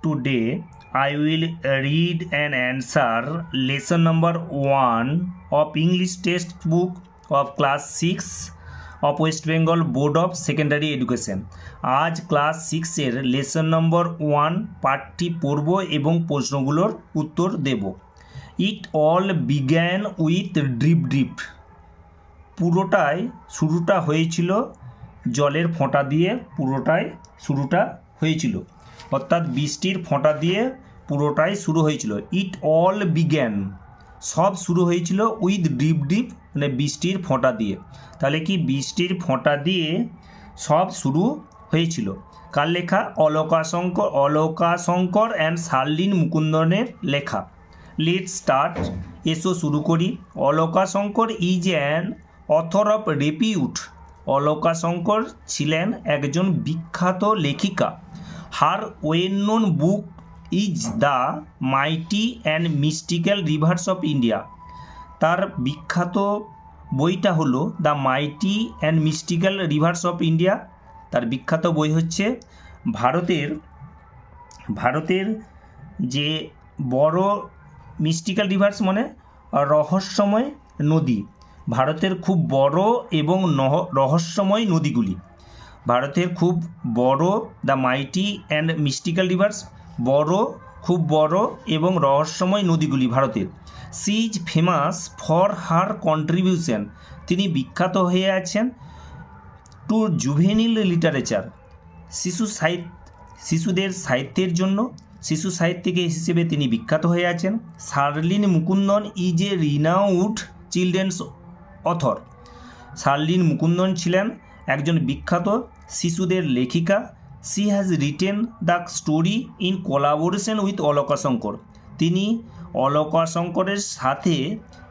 Today I will read and answer lesson number 1 of English textbook of class 6 of West Bengal Board of Secondary Education। आज class 6 এর lesson number 1 পাঠটি পড়ব এবং প্রশ্নগুলোর উত্তর দেব। It all began with drip drip. পুরোটাই শুরুটা হয়েছিল জলের ফোঁটা দিয়ে, পুরোটাই শুরুটা হয়েছিল, অর্থাৎ বৃষ্টির ফোঁটা দিয়ে পুরোটাই শুরু হয়েছিল। ইট অল বিগ্যান, সব শুরু হয়েছিল উইথ ড্রিপ ড্রিপ, মানে বৃষ্টির ফোঁটা দিয়ে। তাহলে কি বৃষ্টির ফোঁটা দিয়ে সব শুরু হয়েছিল। কার লেখা? অলকাশঙ্কর অ্যান্ড শার্লিন মুকুন্দনের লেখা। লেটস স্টার্ট, এসো শুরু করি। Alka Shankar is an author of repute. Alka Shankar ছিলেন একজন বিখ্যাত লেখিকা। Her well known book is the mighty and mystical rivers of India. তার বিখ্যাত বইটা হলো the mighty and mystical rivers of India. তার বিখ্যাত বই হচ্ছে ভারতের যে বড় মিস্টিক্যাল রিভার্স মানে রহস্যময় নদী, ভারতের খুব বড় এবং রহস্যময় নদীগুলি। ভারতের খুব বড় the mighty and mystical rivers, বড়, খুব বড় এবং রহস্যময় নদীগুলি ভারতের। She is famous for her contribution. তিনি বিখ্যাত হয়ে আছেন টু জুভেনিল লিটারেচার, শিশুদের সাহিত্যের জন্য, শিশু সাহিত্যিক হিসেবে তিনি বিখ্যাত হয়ে আছেন। Sharleen Mukundan is a renowned children's author. Sharleen Mukundan ছিলেন একজন বিখ্যাত শিশুদের লেখিকা। She has written the story in collaboration with Alka Shankar. তিনি অলকাশঙ্করের সাথে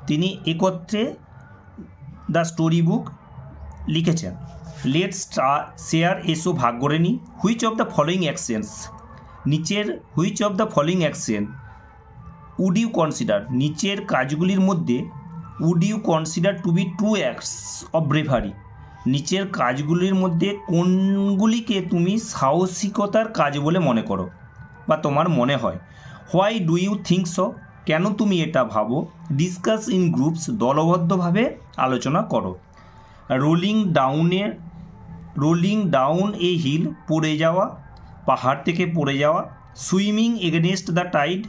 তিনি একত্রে দ্য স্টোরি বুক লিখেছেন। লেটস শেয়ার, এসো ভাগ করে নিই। Which of the following actions, নিচের which of the following action would you consider, নিচের কাজগুলির মধ্যে would you consider to be true acts of bravery, নিচের কাজগুলির মধ্যে কোনগুলিকে তুমি সাহসিকতার কাজ বলে মনে করো বা তোমার মনে হয়। Why do you think so, কেন তুমি এটা ভাবো। ডিসকাস ইন গ্রুপস, দলবদ্ধভাবে আলোচনা করো। রোলিং ডাউন এ হিল, পড়ে যাওয়া, পাহাড় থেকে পড়ে যাওয়া। সুইমিং এগেনস্ট দ্য টাইড,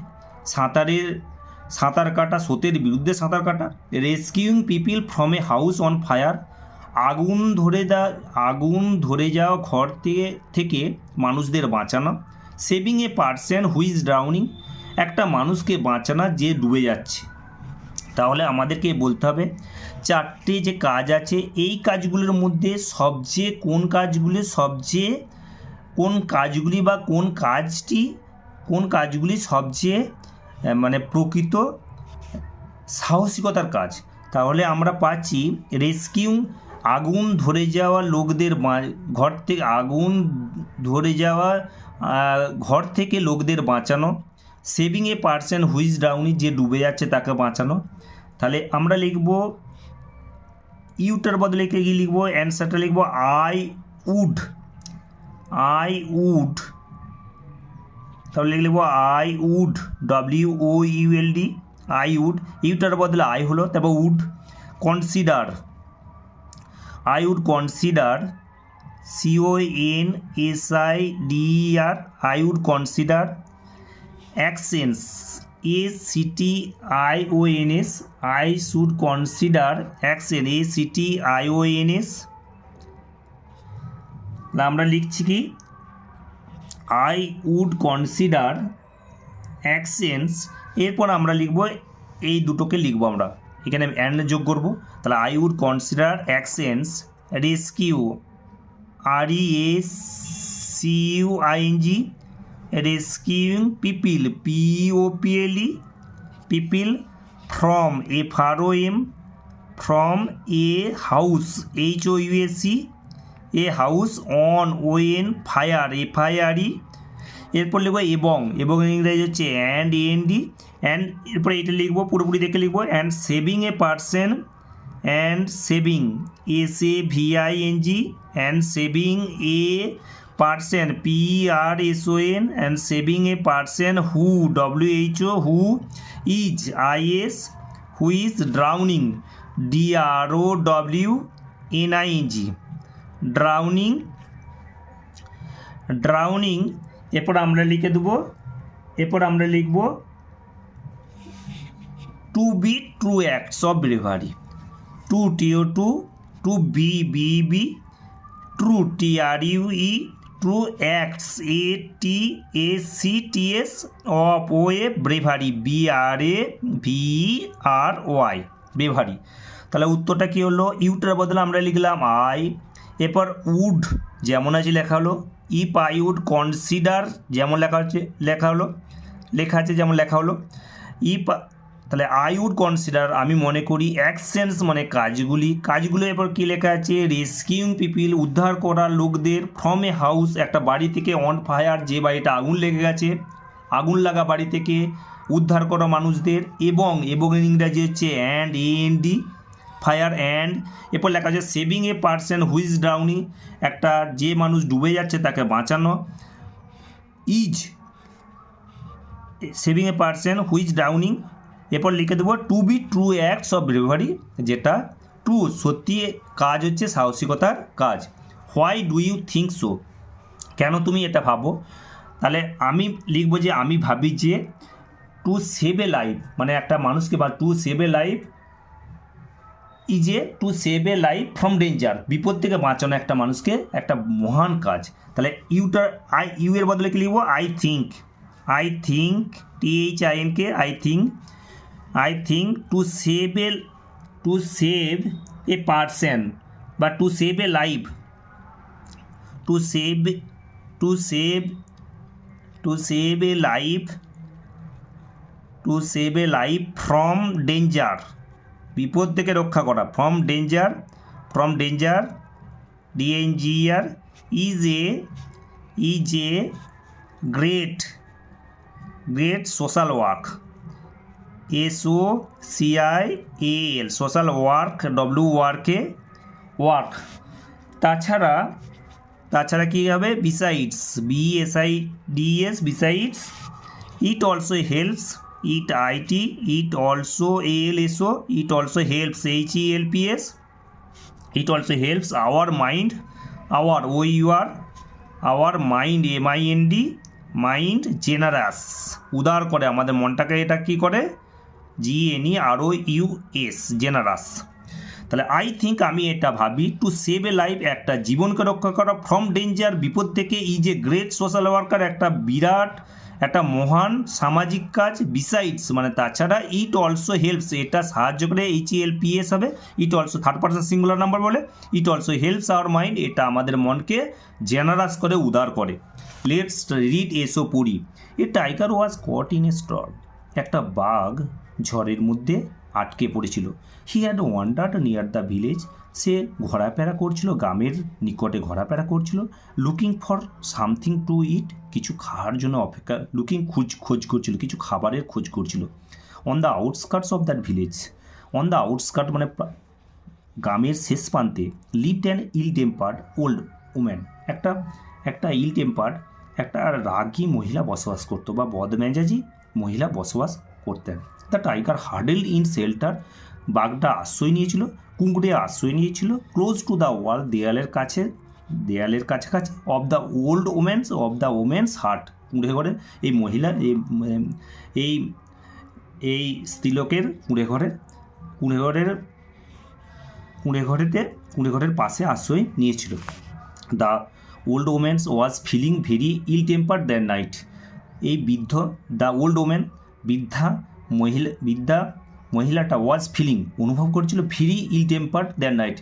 সাঁতার কাটা, স্রোতের বিরুদ্ধে সাঁতার কাটা। Rescuing people from a house on fire, আগুন ধরে যাওয়া ঘর থেকে মানুষদের বাঁচানো। Saving a person who's drowning, একটা মানুষকে বাঁচানো যে ডুবে যাচ্ছে। তাহলে আমাদেরকে বলতে হবে চারটে যে কাজ আছে, এই কাজগুলির মধ্যে কোন কাজগুলি সবচেয়ে মানে প্রকৃত সাহসিকতার কাজ। তাহলে আমরা পাচ্ছি রেস্কিউ, আগুন ধরে যাওয়া লোকদের ঘর থেকে লোকদের বাঁচানো। সেভিং এ পারসন হুইজ ড্রাউনি, যে ডুবে যাচ্ছে তাকে বাঁচানো। তাহলে আমরা লিখব ইউটার বদলে কি লিখব, অ্যান্সারটা লিখব আই উড। তাহলে লিখব I would, WOULD, I would. ইউটার বদলে আই হলো, তারপর would. Consider, I would consider, CONSIDER, I would consider. Actions, ACTIONS, I should consider action, ACTIONS। আমরা লিখছি কি I would consider actions, এরপর আমরা লিখব এই দুটোকে লিখব আমরা এখানে অ্যান্ড যোগ করব। তাহলে I would consider actions, rescue, RESCUING, rescuing people, POPLE, people, from, FROM, from a house, HOUSE, a house, on, ON, fire, FIRE। এরপর লিখবো এবং ইংরেজি হচ্ছে অ্যান্ড, AND, অ্যান্ড এরপরে এটা লিখবো পুরোপুরি দেখে লিখবো and saving a person, and saving, SAVING, and saving A person person and saving a person who who is is who is drowning drowning drowning এরপর আমরা লিখে দেবো এরপর আমরা লিখব to be true acts of bravery to T O to to be be be true TRUE true acts ATACTS of OA bravery BRAVERY bravery. তাহলে উত্তরটা কী হলো? ইউটার বদলে আমরা লিখলাম আই। এরপর উড যেমন আছে লেখা হলো, ইফ আই উড কনসিডার যেমন লেখা আছে যেমন লেখা হলো ইফ। তাহলে আই উড কনসিডার আমি মনে করি, অ্যাকশনস মানে কাজগুলো এরপর কী লেখা আছে? রেস্কিউইং পিপিল উদ্ধার করা লোকদের, ফ্রম এ হাউস একটা বাড়ি থেকে, অন ফায়ার যে বাড়িটা আগুন লেগে গেছে, আগুন লাগা বাড়ি থেকে উদ্ধার করা মানুষদের, এবং ইংরাজি হচ্ছে AND ফায়ার অ্যান্ড। এরপর লেখা আছে saving a person who's drowning একটা যে মানুষ ডুবে যাচ্ছে তাকে বাঁচানো, is saving a person who's drowning. এরপর লিখে দেবো to be true acts of bravery, যেটা ট্রু সত্যি কাজ হচ্ছে সাহসিকতার কাজ। Why do you think so কেন তুমি এটা ভাবো? তাহলে আমি লিখবো যে আমি ভাবি যে টু সেভ এ লাইফ মানে একটা মানুষকে, বা to save A life to save A life from danger বিপদ থেকে বাঁচানো একটা মানুষকে একটা মহান কাজ। তাহলে ইউ এর বদলে কি লিখবো? I think THINK I think to save a person বা to save a life from danger বিপদ থেকে রক্ষা করা, from danger DANGER is a great social work SOCIAL social work work। তাছাড়া কী হবে? besides besides it also helps it also ALSO it also helps HELPS it also helps our mind mind generous উদার করে আমাদের মনটাকে, এটা কি করে? GENEROUS generous. তাহলে আই থিঙ্ক আমি এটা ভাবি টু সেভ এ লাইফ একটা জীবনকে রক্ষা করা, ফ্রম ডেঞ্জার বিপদ থেকে, is a great social worker একটা বিরাট একটা মহান সামাজিক কাজ, বিসাইডস মানে তাছাড়া, ইট অলসো হেল্পস এটা সাহায্য করে, HELPS হবে, it also third person singular number বলে, it also helps our mind এটা আমাদের মনকে জেনারাস করে উদার করে। লেটস রিড এসো পড়ি। A tiger was caught in a storm একটা বাঘ ঝড়ের মধ্যে আটকে পড়েছিল। He had wandered near the village সে ঘোরাফেরা করছিল, গ্রামের নিকটে ঘোরাফেরা করছিল। Looking for something to eat কিছু খাওয়ার জন্য অপেক্ষা, খোঁজ করছিল, কিছু খাবারের খোঁজ করছিল। On the outskirts of that village on the outskirt মানে গ্রামের শেষ প্রান্তে lived an ill tempered old woman একটা ইল টেম্পার্ড একটা রাগী মহিলা বসবাস করতো, বা বদমেজাজি মহিলা বসবাস করতেন। দ্য টাইগার হার্ডেল ইন শেল্টার বাঘটা আশ্রয় নিয়েছিল, কুঁকড়ে আশ্রয় নিয়েছিল, ক্লোজ টু দ্য ওয়াল দেয়ালের কাছাকাছি, অফ দ্য ওমেন্স হার্ট কুঁড়ে ঘরে এই মহিলা এই স্ত্রীলোকের কুঁড়ে ঘরের পাশে আশ্রয় নিয়েছিল। The old women's was feeling very ill tempered that night এই দ্য ওল্ড ওমেন মহিলাটা ওয়াজ ফিলিং অনুভব করছিল very ill tempered that night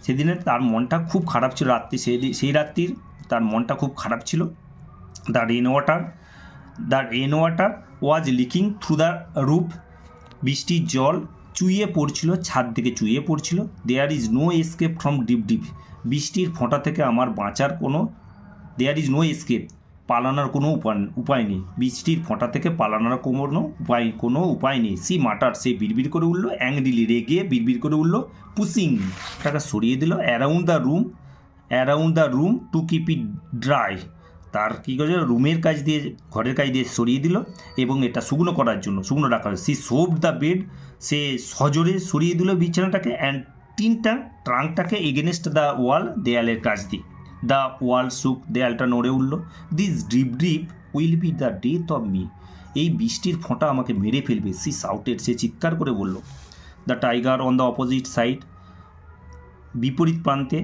সেদিনে তার মনটা খুব খারাপ ছিল, সেই রাত্রির তার মনটা খুব খারাপ ছিল। The rain water was leaking through the roof বৃষ্টির জল চুইয়ে পড়ছিল, ছাদ থেকে চুইয়ে পড়ছিল। There is no escape from drip বৃষ্টির ফোঁটা থেকে আমার বাঁচার পালানোর কোনো উপায় নেই, বৃষ্টির ফোঁটা থেকে পালানোর কোনো উপায় নেই। সি মাটার সে বিড়বিড় করে উঠল, অ্যাংরিলি রেগে বিড়বিড় করে উঠল, পুশিং টাকা সরিয়ে দিল, around the room around the room to keep it dry. তার কী করেছে, রুমের কাজ দিয়ে, ঘরের কাজ দিয়ে সরিয়ে দিল এবং এটা শুকনো করার জন্য, শুকনো রাখার, সি সোভড দ্য বেড, সে সজোরে সরিয়ে দিল বিছানাটাকে, অ্যান্ড টিনটা ট্রাঙ্কটাকে এগেনস্ট দ্য ওয়াল, দেয়ালের কাজ দিয়ে। দ্য ওয়াল সুক, দেয়ালটা নড়ে উঠল। This drip drip will be the death of me, এই বৃষ্টির ফোঁটা আমাকে মেরে ফেলবে। সি সাউটেড, সে চিৎকার করে বলল। The tiger on the opposite side, বিপরীত প্রান্তে,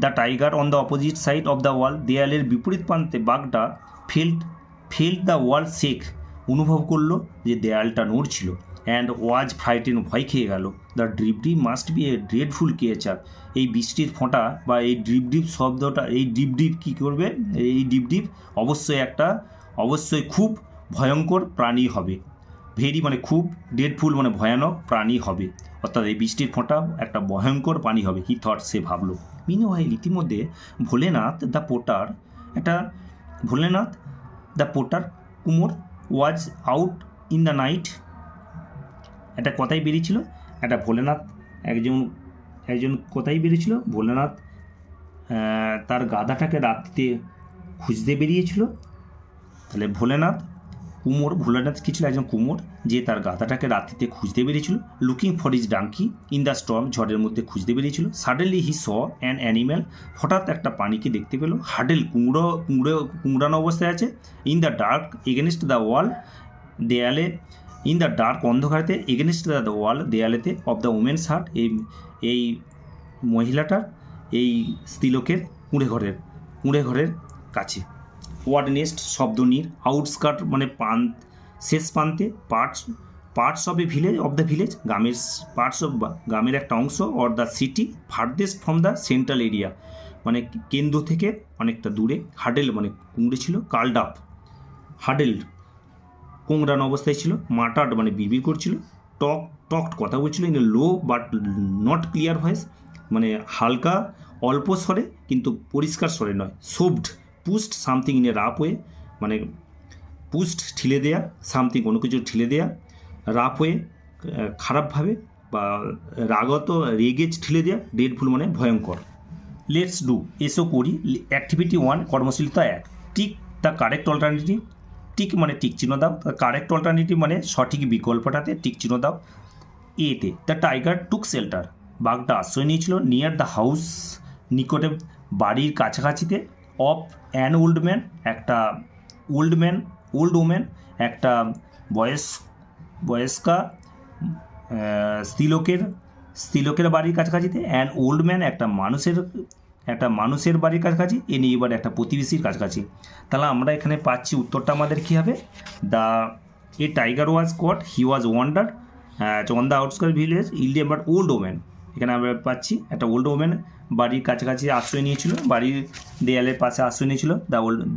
the tiger on the opposite side of the wall, দেয়ালের বিপরীত প্রান্তে বাঘটা ফেল্ট দ্য ওয়াল শেক, অনুভব করলো যে দেয়ালটা নড়ছিল। অ্যান্ড ওয়াজ ফ্রাইটেন, ভয় খেয়ে গেল। The drip drip must be A dreadful creature, এই বৃষ্টির ফোঁটা বা এই ড্রিপ ড্রিপ শব্দটা, এই ডিপ ডিপ কী করবে, এই ডিপ ডিপ অবশ্যই খুব ভয়ঙ্কর প্রাণী হবে। ভেরি মানে খুব, ডেডফুল মানে ভয়ানক প্রাণী হবে, অর্থাৎ এই বৃষ্টির ফোঁটা একটা ভয়ঙ্কর প্রাণী হবে। হি থট, সে ভাবলো। মিনওয়াইল, ইতিমধ্যে ভোলেনাথ দ্য পোটার কুমোর was out in the night, একটা কথাই বেরিয়েছিল, একটা ভোলেনাথ একজন কোথায় বেরিয়েছিল, ভোলেনাথ তার গাধাটাকে রাত্রিতে খুঁজতে বেরিয়েছিল। তাহলে ভোলেনাথ কী ছিল, একজন কুমোর, যে তার গাধাটাকে রাত্রিতে খুঁজতে বেরিয়েছিল। Looking for his donkey in the storm, ঝড়ের মধ্যে খুঁজতে বেরিয়েছিল। Suddenly he saw an animal, হঠাৎ একটা প্রাণীকে দেখতে পেল। হাডেল, কুমড়ানো অবস্থায় আছে। In the dark against the wall, দেয়ালে, ইন দ্য ডার্ক অন্ধকারেতে, এগেনস্ট দ্য ওয়াল, দেয়ালেতে, অফ দ্য উমেন্স হার্ট, এই মহিলাটার, এই স্ত্রীলোকের কুঁড়ে ঘরের কাছে। Word nest, শব্দনীর। আউটস্কার্ট মানে শেষ প্রান্তে। পার্টস অফ দ্য ভিলেজ, গ্রামের একটা অংশ। Or the city farthest from the central area, মানে কেন্দ্র থেকে অনেকটা দূরে। হাডেল মানে কুঁড়ে ছিল। কার্লড আপ, হাডেল কোংড়ানো অবস্থায় ছিল। মাটার্ড মানে বিড়বিড় করছিল। টকড কথা বলছিল। In low but not clear voice, মানে হালকা অল্প স্বরে কিন্তু পরিষ্কার স্বরে নয়। Shoved, pushed something in a rough way, মানে পুস্ট ঠেলে দেয়া, সামথিং কোনো কিছু ঠেলে দেয়া, রাফ ওয়ে খারাপভাবে বা রেগে ঠেলে দেয়া। ডেডফুল মানে ভয়ঙ্কর। লেটস ডু, এসো করি। Activity 1, কর্মশীলতা 1, tick the correct alternative. Tick মানে টিক চিহ্ন দাও, কারেক্ট অল্টারনেটিভ মানে সঠিক বিকল্পটাতে টিক চিহ্ন দাও। এতে দ্য টাইগার টুক শেল্টার, বাঘটা আশ্রয় নিয়েছিল। নিয়ার দ্য হাউস, নিকটে, বাড়ির কাছাকাছিতে। অফ অ্যান ওল্ড ম্যান, একটা ওল্ড ওম্যান, একটা বয়স্কা স্ত্রীলোকের বাড়ির কাছাকাছিতে। অ্যান ওল্ড ম্যান, একটা মানুষের বাড়ির কাছাকাছি। এ নিয়ে এবার একটা প্রতিবেশীর কাছাকাছি। তাহলে আমরা এখানে পাচ্ছি উত্তরটা আমাদের কী হবে, a tiger was caught, he was wander on the outskirt village, ill but old woman. এখানে আমরা পাচ্ছি একটা ওল্ড ওম্যান বাড়ির কাছাকাছি আশ্রয় নিয়েছিল, বাড়ির দেয়ালের পাশে আশ্রয় নিয়েছিল।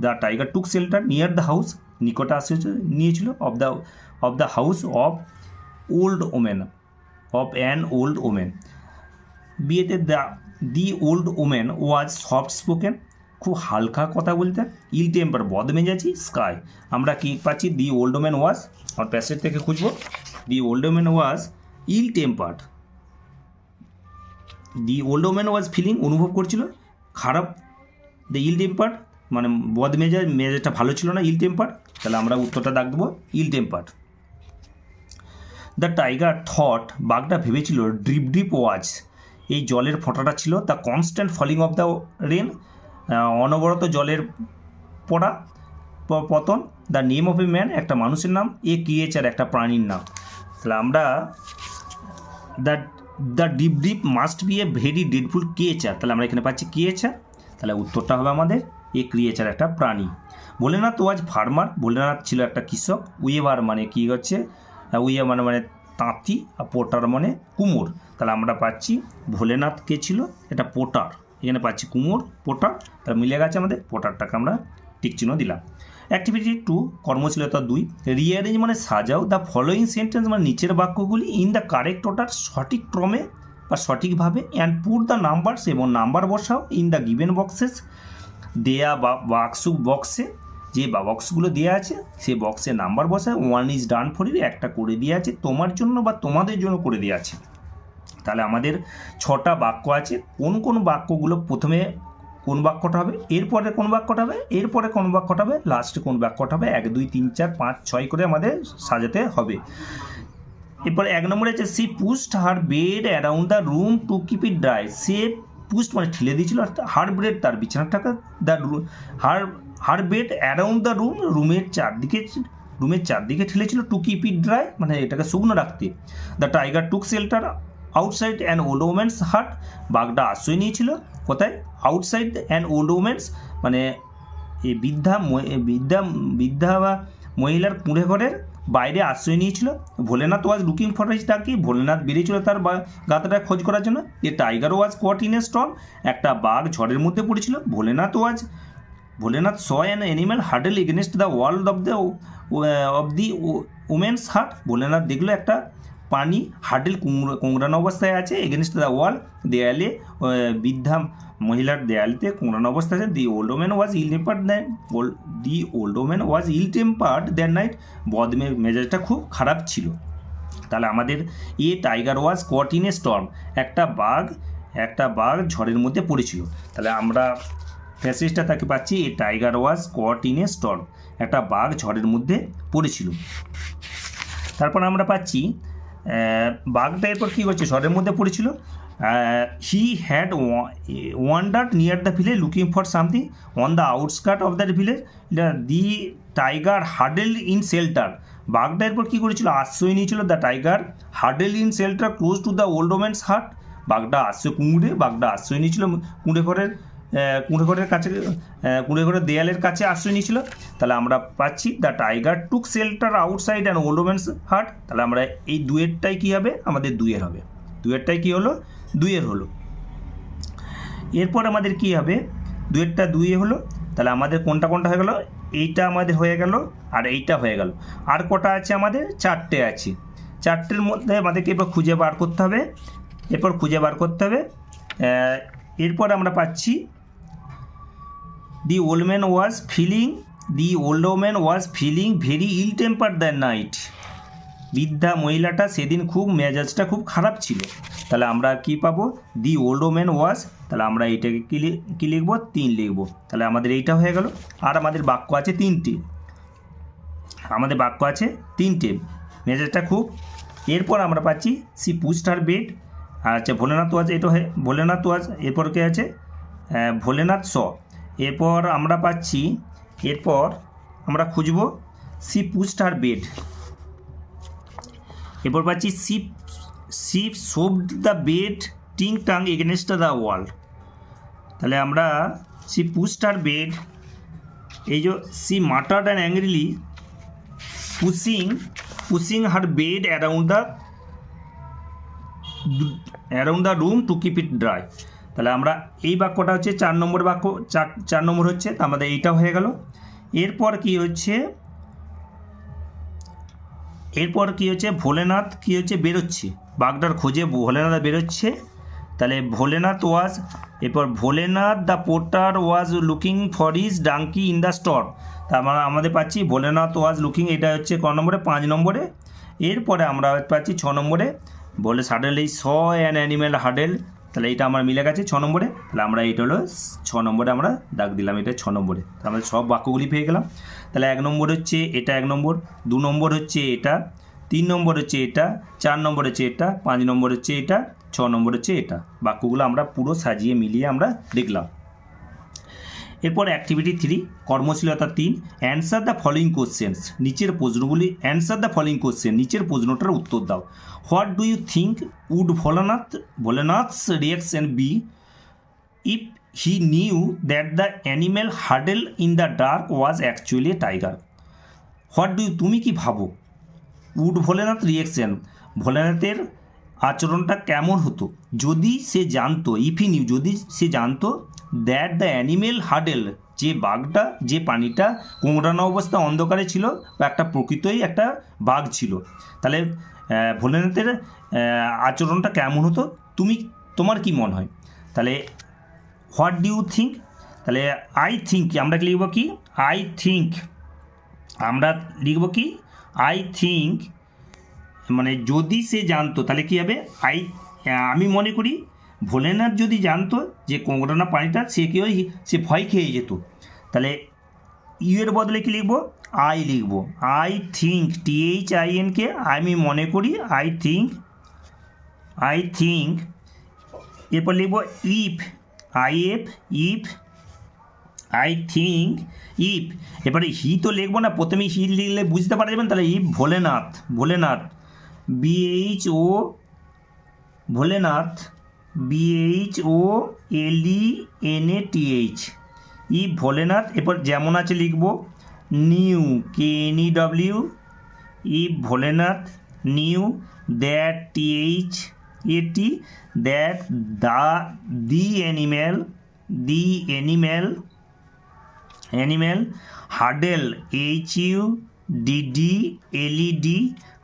The tiger took shelter near the house, নিকটে আশ্রয় নিয়েছিল। Of the house of an old woman. বিয়েতে the old woman was soft spoken, খুব হালকা কথা বলতে। Ill temper, বদমেজাজি। স্কাই, আমরা কি পাচ্ছি, দি ওল্ড ওম্যান ওয়াজ, আর প্যাসেজ থেকে খুঁজবো। The old woman was ill tempered, the old woman was feeling, অনুভব করছিল খারাপ। দ্য ইল টেম্পার্ড মানে মেজাজটা ভালো ছিল না, ইল টেম্পার্ড। তাহলে আমরা উত্তরটা দাগ দেবো, ill tempered. The tiger thought, বাঘটা ভেবেছিল, ড্রিপ ড্রিপ ওয়াজ, এই জলের ফোঁটাটা ছিল। The constant falling of the rain, অনবরত জলের পতন। The name of a man, একটা মানুষের নাম। এ ক্রিয়েচার, একটা প্রাণীর নাম। তাহলে আমরা the deep deep must be a very dreadful creature, তাহলে আমরা এখানে পাচ্ছি ক্রিয়েচার। তাহলে উত্তরটা হবে আমাদের এ ক্রিয়েচার, একটা প্রাণী। ভোলেনাথ ওয়াজ ফার্মার, ভোলেনাথ ছিল একটা কৃষক। উইভার মানে কী হচ্ছে, উইভার মানে তাঁতি, আর পোটার মানে কুমোর। তাহলে আমরা পাচ্ছি ভোলেনাথ কে ছিল, এটা পোটার। এখানে পাচ্ছি কুমোর, পোটার, তাহলে মিলে গেছে আমাদের। পোটারটাকে আমরা টিক চিহ্ন দিলাম। অ্যাক্টিভিটি 2, কর্মশীলতা 2, রিঅ্যারেঞ্জ মানে সাজাও দ্য ফলোয়িং সেন্টেন্স, মানে নিচের বাক্যগুলি ইন দ্য কারেক্ট অর্ডার, সঠিক ক্রমে বা সঠিকভাবে। অ্যান্ড পুট দ্য নাম্বারস, এবং নাম্বার বসাও ইন দ্য গিভেন বক্সেস, দেয়া বা বক্সে, যে বক্সগুলো দেওয়া আছে সেই বক্সে নাম্বার বসায়। 1 ইজ ডান ফর ইউ, একটা করে দেওয়া আছে তোমার জন্য বা তোমাদের জন্য করে দেওয়া আছে। তাহলে আমাদের 6টা বাক্য আছে। কোন কোন বাক্যগুলো প্রথমে কোন বাক্যটা হবে, এরপরে কোন বাক্যটা হবে, এরপরে কোন বাক্যটা হবে, লাস্টে কোন বাক্যটা হবে, 1 2 3 4 5 6 করে আমাদের সাজাতে হবে। এরপর 1 নম্বরে আছে she pushed her bed around the room to keep it dry. সে পুস্ট মানে ঠেলে দিয়েছিল, অর্থাৎ হার বেড তার বিছানাটাকে, the her bed around the room রুমের চারদিকে ঠেলেছিল, টু কিপ ইট ড্রাই মানে এটাকে শুকনো রাখতে। The tiger took shelter outside an old woman's hut. বাঘটা আশ্রয় নিয়েছিল কোথায়, আউটসাইড অ্যান ওল্ড ওমেন্স মানে এই বৃদ্ধা বা মহিলার কুঁড়ে ঘরের বাইরে আশ্রয় নিয়েছিল। Bholenath was looking for his donkey. Bholenath বেরিয়েছিল তার গাধাটা খোঁজ করার জন্য। A tiger was caught in a storm. একটা বাঘ ঝড়ের মধ্যে পড়েছিল। ভোলেনাথ স অ্যান অ্যানিম্যাল হার্ডেল against the wall of the woman's hut. Bholenath দেখলো একটা পানি হার্ডেল কোংড়ানো অবস্থায় আছে, এগেনস্ট দ্য ওয়াল দেয়ালে, বৃদ্ধা মহিলার দেয়ালিতে কোংড়ানো অবস্থায় আছে। The old woman was ill tempered that night. মেজাজটা খুব খারাপ ছিল। তাহলে আমাদের a tiger was caught in a storm, একটা বাঘ ঝড়ের মধ্যে পড়েছিল। তাহলে আমরা প্যাসেজটা তাকে পাচ্ছি, a tiger was caught in a storm, একটা বাঘ ঝড়ের মধ্যে পড়েছিল। তারপর আমরা পাচ্ছি বাঘটা এরপর কী করছে, ঝড়ের মধ্যে পড়েছিল। He had wandered near the village looking for something on the outskirt of the village. The tiger হার্ডেল ইন শেল্টার। বাঘটা এরপর কী করেছিল, আশ্রয় নিয়েছিল। দ্য টাইগার হার্ডেল in shelter close to the old woman's hut. বাঘটা আশ্রয় নিয়েছিল কুঁড়ে ঘরের দেয়ালের কাছে আশ্রয় নিয়েছিল। তাহলে আমরা পাচ্ছি the tiger took shelter outside and old woman's হাট। তাহলে আমরা এই দুয়েরটাই কী হবে, আমাদের দুয়ের হবে। দুয়েরটাই কী হলো, দুয়ের হলো। এরপর আমাদের কী হবে, দুয়েরটা দুয়ে হলো। তাহলে আমাদের কোনটা হয়ে গেল, এইটা আমাদের হয়ে গেল আর এইটা হয়ে গেল। আর কটা আছে আমাদের, 4টে আছে। 4টের মধ্যে আমাদেরকে এরপর খুঁজে বার করতে হবে। এরপর আমরা পাচ্ছি the old woman was feeling very ill temper that night. বৃদ্ধা মহিলাটা সেদিন মেজাজটা খুব খারাপ ছিল। তাহলে আমরা কি পাবো, দি ওল্ড ওম্যান ওয়াজ। তাহলে আমরা এইটাকে কী লিখবো, 3 লিখবো। তাহলে আমাদের এইটা হয়ে গেল। আর আমাদের বাক্য আছে 3টে, মেজাজটা খুব। এরপর আমরা পাচ্ছি সি পুস্ট হার বেড। আচ্ছা ভোলেনাথ ওয়াজ, এরপর কে আছে, ভোলেনাথ স। এরপর আমরা পাচ্ছি, এরপর আমরা খুঁজব সি পুস্ট হার বেড। এরপর পাচ্ছি she shoved the bed ting tang against the wall. তাহলে আমরা সি পুস্ট হার বেড, এই যে she muttered and angrily pushing her bed around the room to keep it dry. তাহলে আমরা এই বাক্যটা হচ্ছে 4 নম্বর বাক্য, 4 নম্বর হচ্ছে, তা আমাদের এইটাও হয়ে গেল। এরপর কি হচ্ছে, ভোলেনাথ বেরোচ্ছে, বাঘটার খোঁজে ভোলেনাথ বেরোচ্ছে। তাহলে Bholenath the porter was looking for his donkey in the storm. তার মানে আমাদের পাচ্ছি ভোলেনাথ ওয়াজ লুকিং, এটা হচ্ছে ক নম্বরে, 5 নম্বরে। এরপরে আমরা পাচ্ছি 6 নম্বরে, বলে সাডেনলি স অ্যান অ্যানিম্যাল হার্ডেল। তাহলে এটা আমার মিলে গেছে 6 নম্বরে। তাহলে আমরা এটা হলো 6 নম্বরে আমরা দাগ দিলাম, এটা 6 নম্বরে। তাহলে আমরা সব বাক্যগুলি পেয়ে গেলাম। তাহলে 1 নম্বর হচ্ছে এটা, 1 নম্বর, 2 নম্বর হচ্ছে এটা, 3 নম্বর হচ্ছে এটা, 4 নম্বর হচ্ছে এটা, 5 নম্বর হচ্ছে এটা, 6 নম্বর হচ্ছে এটা। বাক্যগুলো আমরা পুরো সাজিয়ে মিলিয়ে আমরা দেখলাম। এরপর অ্যাক্টিভিটি 3, কর্মশীলতা 3, অ্যান্সার দ্য ফলোইং কোশ্চেন্স। নিচের প্রশ্নটার উত্তর দাও। What do you think would Bholenath's reaction be if he knew that the animal হার্ডেল in the dark was actually a tiger. What do you, তুমি কি ভাবো, উড ভোলেনাথ রিয়াকশন, ভোলেনাথের আচরণটা কেমন হতো যদি সে জানতো, যদি সে জানতো দ্যাট দ্য অ্যানিমেল হার্ডেল, যে বাঘটা, যে পানিটা কোংড়ানো অবস্থা অন্ধকারে ছিল, বা একটা প্রকৃতই একটা বাঘ ছিল। তাহলে ভোলেনাথের আচরণটা কেমন হতো, তোমার কি মনে হয়। তাহলে হোয়াট ডু ইউ থিঙ্ক, তাহলে আই থিঙ্ক আমরা লিখব কি, আই থিঙ্ক মানে যদি সে জানতো, তাহলে কী হবে, আমি মনে করি, ভোলেনাথ যদি জানতো যে কোঁকড়ানো প্রাণীটা, সে ভয় খেয়ে যেত। তাহলে ইউ এর বদলে কি লিখবো? আই লিখবো। আই থিঙ্ক, THINK, আমি মনে করি, আই থিঙ্ক। এরপর লিখবো if, if, I think if. এরপরে হি তো লিখবো না, প্রথমেই হি লিখলে বুঝতে পারা যাবেন। তাহলে if Bholenath, BHO, Bholenath, BHOLENATH, if Bholenath. এরপর যেমন আছে লিখবো new, KNEW, if Bholenath knew that, THAT, that the animal hurdle, HUDDLED,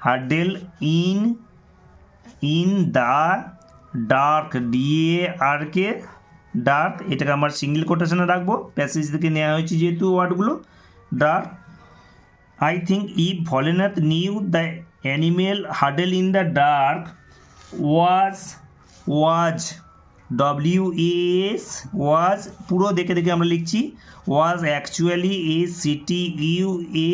hurdle in the dark, DARK, dark. এটাকে আমার সিঙ্গেল কোটেশনে রাখবো, প্যাসেজ থেকে নেওয়া হয়েছে যেহেতু ওয়ার্ডগুলো। Dark. I think if Bholenath knew the animal হার্ডেল in the dark was, WAS, was পুরো দেখে দেখে আমরা লিখছি। Was actually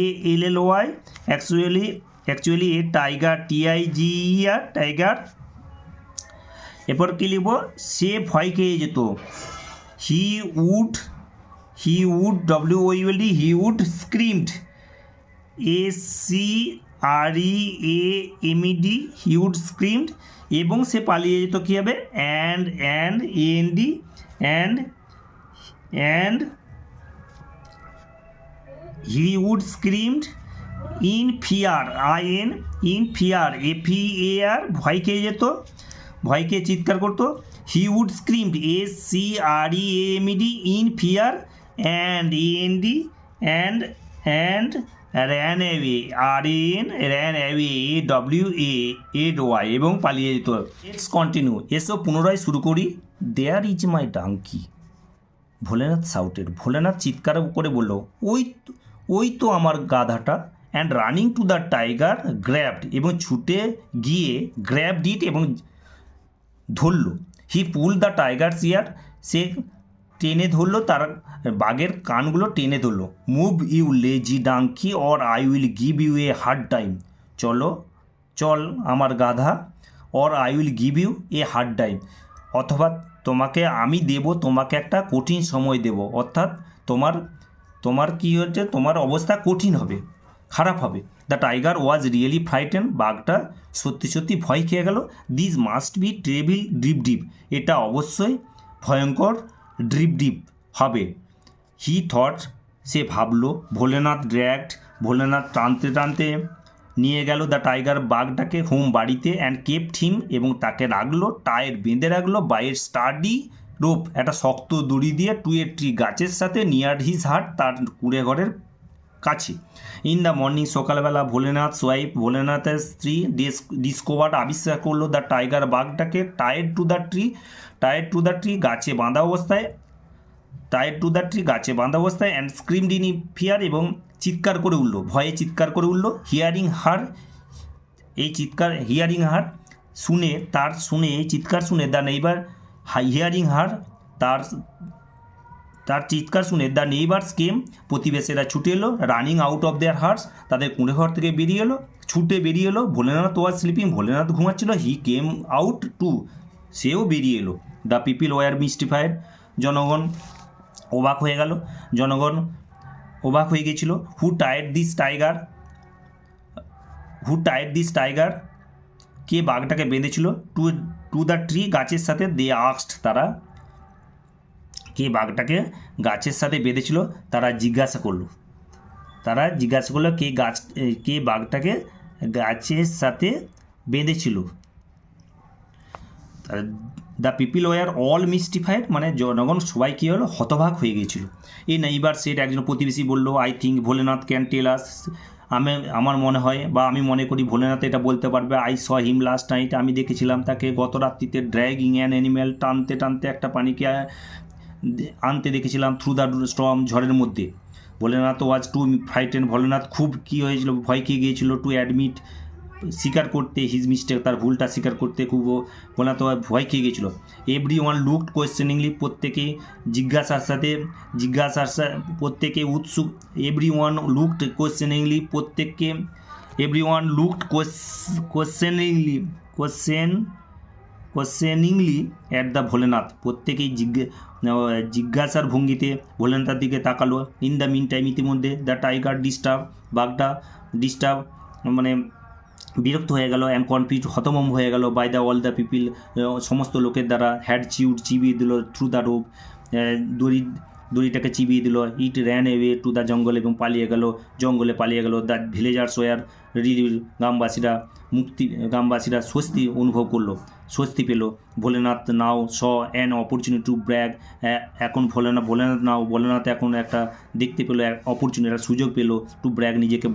ACTUALLY, actually a tiger, TIGER, tiger. এরপর কী লিখব? সে ভয় খেয়ে যেত। He would, WOULD, he would screamed, SCREAMED, he would screamed. এবং সে পালিয়ে যেত কী হবে? AND he would screamed in fear, in fear, FEAR, ভয় খেয়ে যেত, ভয়কে চিৎকার করতো। হি would screamed, SCREAMED, in fear, AND ran away, ran away, AWAY, এবং পালিয়ে যেত। লেটস কন্টিনিউ, এসো পুনরায় শুরু করি। There is my donkey, Bholenath shouted, Bholenath চিৎকার করে বলল, ওই তো আমার গাধাটা। And running to the tiger grabbed, এবং ছুটে গিয়ে গ্র্যাবড ইট, এবং ধরল। হি পুল দ্য টাইগারস ইয়ার, সে টেনে ধরলো, তার বাঘের কানগুলো টেনে ধরলো। Move you lazy donkey or I will give you a hard time, চল আমার গাধা, or I will give you a hard time, অথবা তোমাকে একটা কঠিন সময় দেব। অর্থাৎ তোমার কি হচ্ছে, তোমার অবস্থা কঠিন হবে, খারাপ হবে। The tiger was really frighten, বাঘটা সত্যি ভয় খেয়ে গেল। This must be terrible deep, এটা অবশ্যই ভয়ঙ্কর ডিপ হবে। হি থট, সে ভাবলো। ভোলেনাথ ড্র্যাগড, ভোলেনাথ টানতে নিয়ে গেল দ্য টাইগার, বাঘটাকে হোম, বাড়িতে। অ্যান্ড কেপ্ট হিম, এবং তাকে রাখলো, টায়ার বেঁধে রাখলো, বাই এ স্টাডি রোপ, একটা শক্ত দড়ি দিয়ে, টু এ ট্রি, গাছের সাথে, নিয়ার হিজ হার্ট, তার কুঁড়ে ঘরের কাছে। ইন দ্য মর্নিং, সকালবেলা, ভোলেনাথ ওয়াইফ, ভোলেনাথের স্ত্রী, ডিসকভার্ড, আবিষ্কার করলো দ্য টাইগার, বাঘটাকে টাইড টু দ্য ট্রি, গাছে বাঁধা অবস্থায়, অ্যান্ড স্ক্রিমড ইন ফিয়ার, এবং চিৎকার করে উঠল, ভয়ে চিৎকার করে উঠল। হিয়ারিং হার, এই চিৎকার শুনে দ্য নেইবার, হিয়ারিং হার, তার চিৎকার শুনে দ্য নেইবার্স কেম, প্রতিবেশীরা ছুটে এলো। Running out of their huts, তাদের কুঁড়ে ঘর থেকে ছুটে বেরিয়ে এলো। ভোলেনাথ ওয়াজ স্লিপিং, ভোলেনাথ ঘুমাচ্ছিল। হি কেম আউট টু, সেও বেরিয়ে এলো। দ্য পিপিল ওয়ার মিস্টিফাইড, জনগণ অবাক হয়ে গেছিল। হু টাইড দিস টাইগার, কে বাঘটাকে বেঁধেছিল? টু দ্য ট্রি, গাছের সাথে। দে আস্কড, তারা কে বাঘটাকে গাছের সাথে বেঁধেছিল, তারা জিজ্ঞাসা করলো কে বাঘটাকে গাছের সাথে বেঁধেছিল। The people were all mystified, মানে জনগণ সবাই কী হলো, হতবাক হয়ে গিয়েছিল। এই নেইবার সেট, একজন প্রতিবেশী বলল, I think Bholenath can tell us, আমার মনে হয় বা আমি মনে করি ভোলেনাথ এটা বলতে পারবে। I saw him last night, আমি দেখেছিলাম তাকে গত রাত্রিতে ড্র্যাগিং অ্যান অ্যানিম্যাল, টানতে একটা প্রাণীকে আনতে দেখেছিলাম। থ্রু দ্য স্টর্ম, ঝড়ের মধ্যে। ভোলেনাথ ওয়াজ টু ফ্রাইটেন, ভোলেনাথ খুব কী হয়েছিল, ভয় খেয়ে গিয়েছিল। টু অ্যাডমিট স্বীকার করতে, হিজ মিস্টেক, তার ভুলটা স্বীকার করতে খুব ভোলানাথ ভয় খেয়ে গেছিলো। এভরি ওয়ান লুকড কোয়েশ্চেনিংলি, প্রত্যেকে জিজ্ঞাসার প্রত্যেকে উৎসুক। এভরি ওয়ান লুকড কোয়েশ্চেনিংলি, প্রত্যেককে everyone looked questioningly at the Bholenath, প্রত্যেকেই জিজ্ঞাসার ভঙ্গিতে ভোলেনাথের দিকে তাকালো। ইন দ্য মিন টাইম, ইতিমধ্যে দ্য টাইগার বাঘটা মানে বিরক্ত হয়ে গেল, অ্যান্ড কনফিউজ, হতভম্ব হয়ে গেল, by the all the people, সমস্ত লোকের দ্বারা, হ্যাড চিবিয়ে দিল থ্রু দ্য রোপ, দড়িটাকে চিবিয়ে দিল। It ran away to the jungle, এবং জঙ্গলে পালিয়ে গেল। দ্য ভিলেজার্স ওয়ার রিলিভ, গ্রামবাসীরা স্বস্তি অনুভব করলো, স্বস্তি পেল। Bholenath now saw an opportunity to brag, এখন ভোলেনাথ এখন একটা দেখতে পেলো, অপরচুনিটি, একটা সুযোগ পেলো, টু ব্র্যাগ, নিজেকে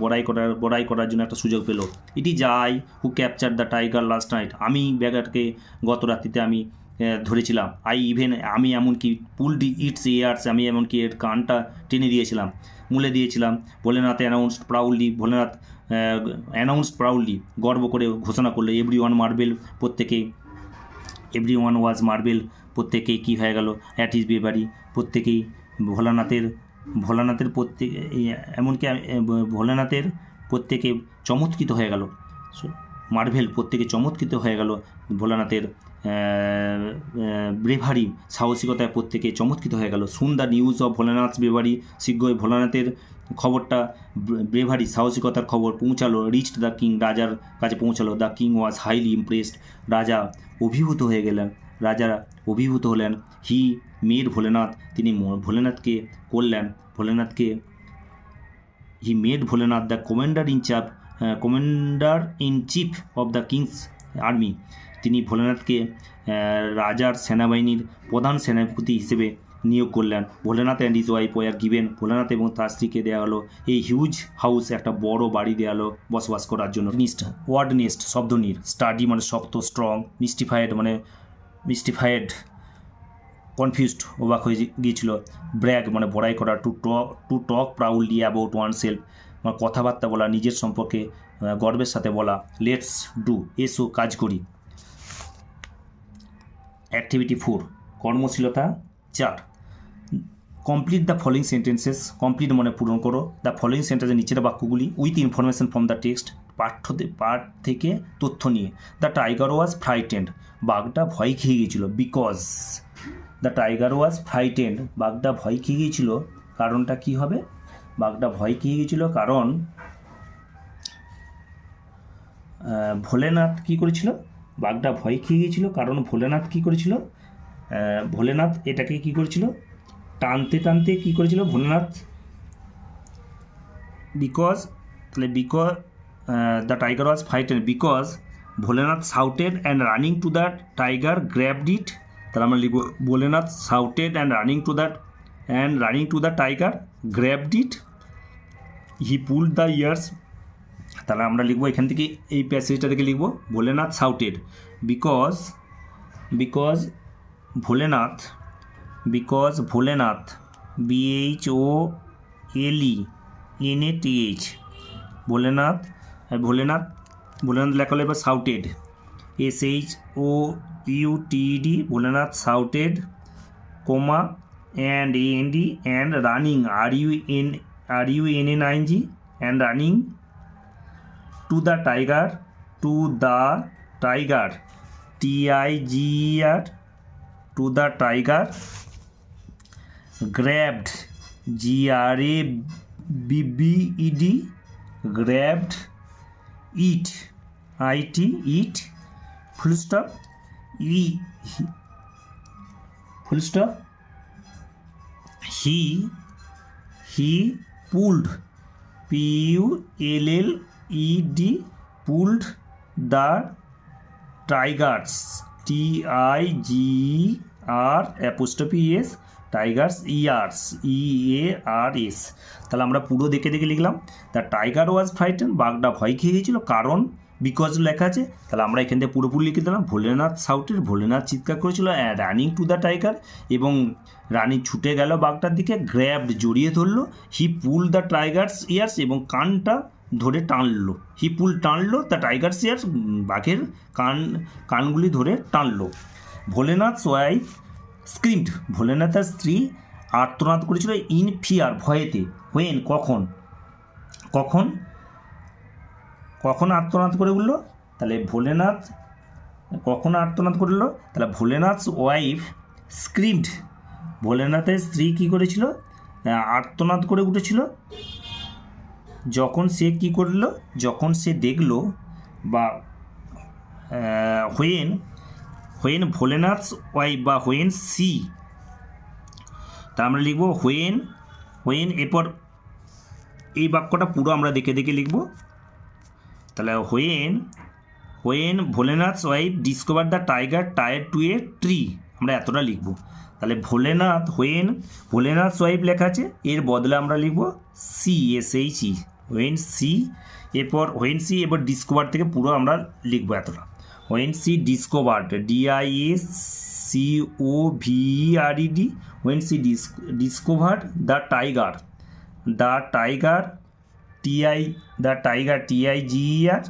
বড়াই করার জন্য একটা সুযোগ পেলো। It is I who capture the tiger last night, আমি ব্যাগারকে গত রাত্রিতে আমি ধরেছিলাম। আমি এমনকি পুলড ইটস ইয়ার্স, আমি এমনকি এর কানটা টেনে দিয়েছিলাম, মুলে দিয়েছিলাম। ভোলেনাথ অ্যানাউন্স প্রাউডলি, গর্ব করে ঘোষণা করলো। এভরি ওয়ান ওয়াজ মার্বেল, প্রত্যেকেই কী হয়ে গেল, অ্যাট ইজ বেবারি, প্রত্যেকেই ভোলানাথের প্রত্যেকে চমৎকৃত হয়ে গেল। মার্ভেল, প্রত্যেকে চমৎকৃত হয়ে গেল ভোলানাথের ব্রেভারি, সাহসিকতায় প্রত্যেকে চমৎকৃত হয়ে গেল। শুন the news of Bholanath bravery, শীঘ্রই ভোলানাথের খবরটা, ব্রেভারি, সাহসিকতার খবর পৌঁছালো। রিচড দ্য কিং, রাজার কাছে পৌঁছালো। The king was highly impressed, রাজা অভিভূত হলেন। হি মেড ভোলেনাথ, তিনি ভোলেনাথকে করলেন, he made Bholenath the commander in chief of the king's army, তিনি ভোলেনাথকে রাজার সেনাবাহিনীর প্রধান সেনাপতি হিসেবে নিয়োগ করলেন। Bholenath and his wife were given, ভোলেনাথ এবং তার স্ত্রীকে দেওয়া হলো এই হিউজ হাউস, একটা বড় বাড়ি দেওয়া হলো বসবাস করার জন্য। ওয়ার্ড নেস্ট, শব্দনীর, স্টাডি মানে শক্ত, স্ট্রং, মিস্টিফাইড কনফিউজড, অবাক হয়ে গিয়েছিল। ব্র্যাগ মানে বড়াই করা, to talk proudly about one self, মানে কথাবার্তা বলা, নিজের সম্পর্কে গর্বের সাথে বলা। লেটস ডু, এসো কাজ করি। Activity 4, কর্মশীলতা 4। Complete the following sentences, complete মানে পূরণ করো, দ্য ফলোয়িং সেন্টেন্সের নিচের বাক্যগুলি with information from the text, পাঠ থেকে তথ্য নিয়ে। দ্য টাইগার ওয়াজ ফ্রাইটেন্ড, বাঘটা ভয় খেয়ে গিয়েছিল। Because the tiger was frightened, বাঘটা ভয় খেয়ে গিয়েছিল, কারণটা কি হবে? বাঘটা ভয় খেয়ে গিয়েছিল কারণ ভোলেনাথ কী করেছিল? বাঘটা ভয় খেয়ে গিয়েছিল কারণ ভোলেনাথ কী করেছিল? ভোলেনাথ এটাকে কী করেছিল? টানতে কী করেছিল Bholenath? Because the tiger was frightened because Bholenath shouted and running to the tiger grabbed it. তাহলে আমরা লিখব Bholenath shouted and running to the tiger grabbed it, he pulled the ears. তাহলে আমরা লিখবো এখান থেকে, এই প্যাসেজটা থেকে লিখবো Bholenath shouted because Bholenath BHOLENATH, Bholenath লেখা হলো এবার shouted, SHOUTED, Bholenath shouted, comma and AND and running RUNNING and running to the tiger TIGER, two the tiger, grabbed GRABBED, grabbed it IT, full stop he pulled PULLED, pulled the tigers TIGER Tigers ears EARS। তাহলে আমরা পুরো দেখে লিখলাম the tiger was frightened, বাঘটা ভয় খেয়ে গিয়েছিল কারণ বিকজ লেখা আছে। তাহলে আমরা এখান থেকে পুরোপুরি লিখে দিলাম ভোলেনাথ শাউটেড, ভোলেনাথ চিৎকার করেছিল, রানিং টু দ্য টাইগার, এবং রানী ছুটে গেল বাঘটার দিকে, গ্র্যাবড জড়িয়ে ধরলো, হি পুল দ্য টাইগার্স ইয়ার্স, এবং কানটা ধরে টানলো, হি পুল টানলো দ্য টাইগার্স ইয়ার, বাঘের কানগুলি ধরে টানলো। ভোলেনাথ ওয়াইফ স্ক্রিমড, ভোলেনাথের স্ত্রী আর্তনাদ করেছিল ইন ফিয়ার, ভয়েতে। হোয়েন, কখন, কখন কখন আর্তনাদ করে উঠলো, তাহলে ভোলেনাথ কখন আর্তনাদ করলো, তাহলে ভোলেনাথ ওয়াইফ স্ক্রিমড, ভোলেনাথের স্ত্রী কী করেছিল, আর্তনাদ করে উঠেছিল যখন সে কী করলো, যখন সে দেখলো, বা হোয়েন ভোলেনাথ ওয়াইফ বা হোয়েন সি, তা আমরা লিখব হোয়েন এরপর এই বাক্যটা পুরো আমরা দেখে দেখে লিখব। তাহলে when Bholenath wife discover the tiger tied to a tree, আমরা এতটা লিখব। তাহলে ভোলেনাথ ওয়াইফ লেখা আছে, এর বদলে আমরা লিখব CSHE, হোয়েন সি, এরপর ডিসকভার থেকে পুরো আমরা লিখব এতটা। When she discovered, DISCOVERED, when she discovered the tiger TIGER,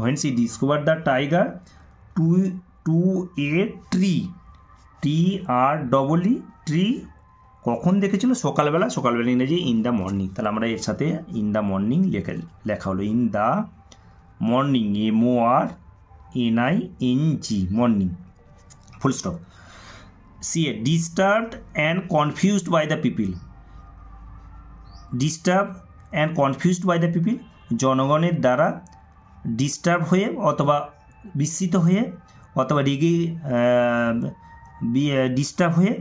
when she discovered the tiger to a tree, TREE, tree, কখন দেখেছিল, সকালবেলা ইংরেজি ইন দ্য মর্নিং। তাহলে আমরা এর সাথে ইন দ্য মর্নিং লেখা হলো, in the morning, MORNING, morning, full stop. CA disturbed and confused by the people, জনগণের দ্বারা ডিস্টার্ব হয়ে অথবা বিস্মিত হয়ে অথবা রেগে ডিস্টার্ব হয়ে,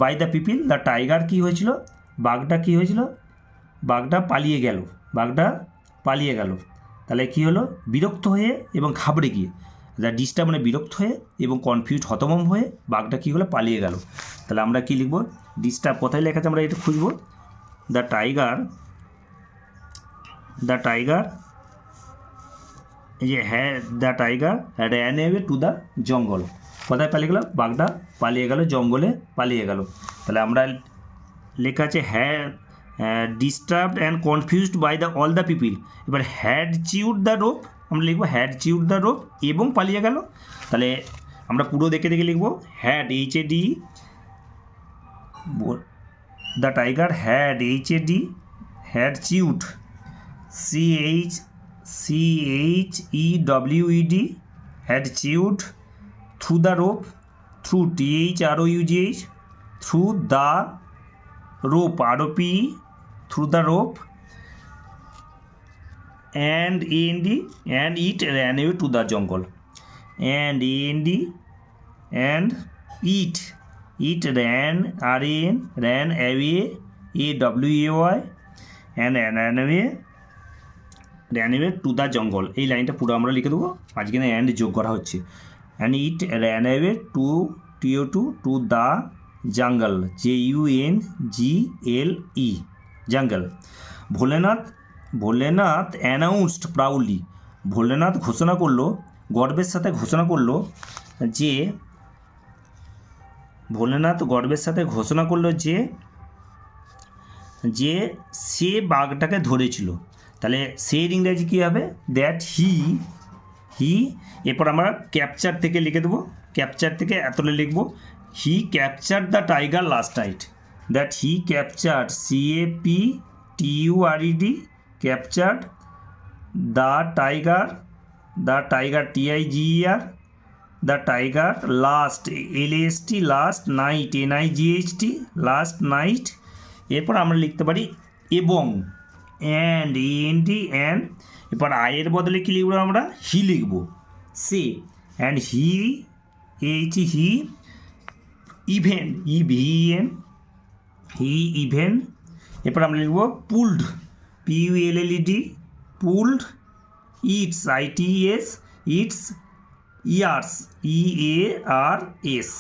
by the people, the tiger কী হয়েছিল, বাঘটা পালিয়ে গেল। তাহলে কী হলো, বিরক্ত হয়ে এবং ঘাবড়ে গিয়ে, দ্য ডিস্টার্ব মানে বিরক্ত হয়ে এবং কনফিউজ হতভম্ব হয়ে বাঘটা কী হলো, পালিয়ে গেল। তাহলে আমরা কী লিখব, ডিস্টার্ব কোথায় লেখা আছে আমরা এটা খুঁজব। দ্য টাইগার এই যে the tiger ran away two the জঙ্গল, কোথায় পালিয়ে গেল, বাঘটা পালিয়ে গেল, জঙ্গলে পালিয়ে গেল। তাহলে আমরা লেখা আছে disturbed and confused by all the people, এবার হ্যাড চিউড দ্য রোপ, আমরা লিখবো হ্যাড চিউড দ্য রোপ এবং পালিয়ে গেল। তাহলে আমরা পুরো দেখে লিখবো had, HAD, the tiger had, HAD, had chewed, CHEWED, had chewed through the rope, through THROUGH, through the rope, ROPE, through the rope, and AND, and it ran away to the jungle, and AND, and it ran, ran away, AWAY, and ran away to the jungle, এই লাইনটা পুরো আমরা লিখে দেবো, মাঝখানে and যোগ করা হচ্ছে, and it ran away to the jungle, JUNGLE, jungle. Bholenath announced proudly, Bholenath ঘোষণা করলো, গর্বের সাথে ঘোষণা করলো যে সে বাঘটাকে ধরেছিল। তাহলে সে ইংরেজি কী হবে, দ্যাট হি, এরপর আমরা ক্যাপচার থেকে লিখে দেবো, ক্যাপচার থেকে এতটা লিখবো, he capture the tiger last night, that he capture, CAPTURED, captured the tiger, TIGER, the tiger last, LAST, last night, NIGHT, last night. এরপর আমরা লিখতে পারি এবং, অ্যান্ড, AND, অ্যান্ড, এরপর আয়ের বদলে কী লিখবো আমরা, হি লিখব, সে, and he, he even, EVEN, he even, এরপর আমরা লিখব pulled, PULLED, pulled, its, ITS, its ears, EARS।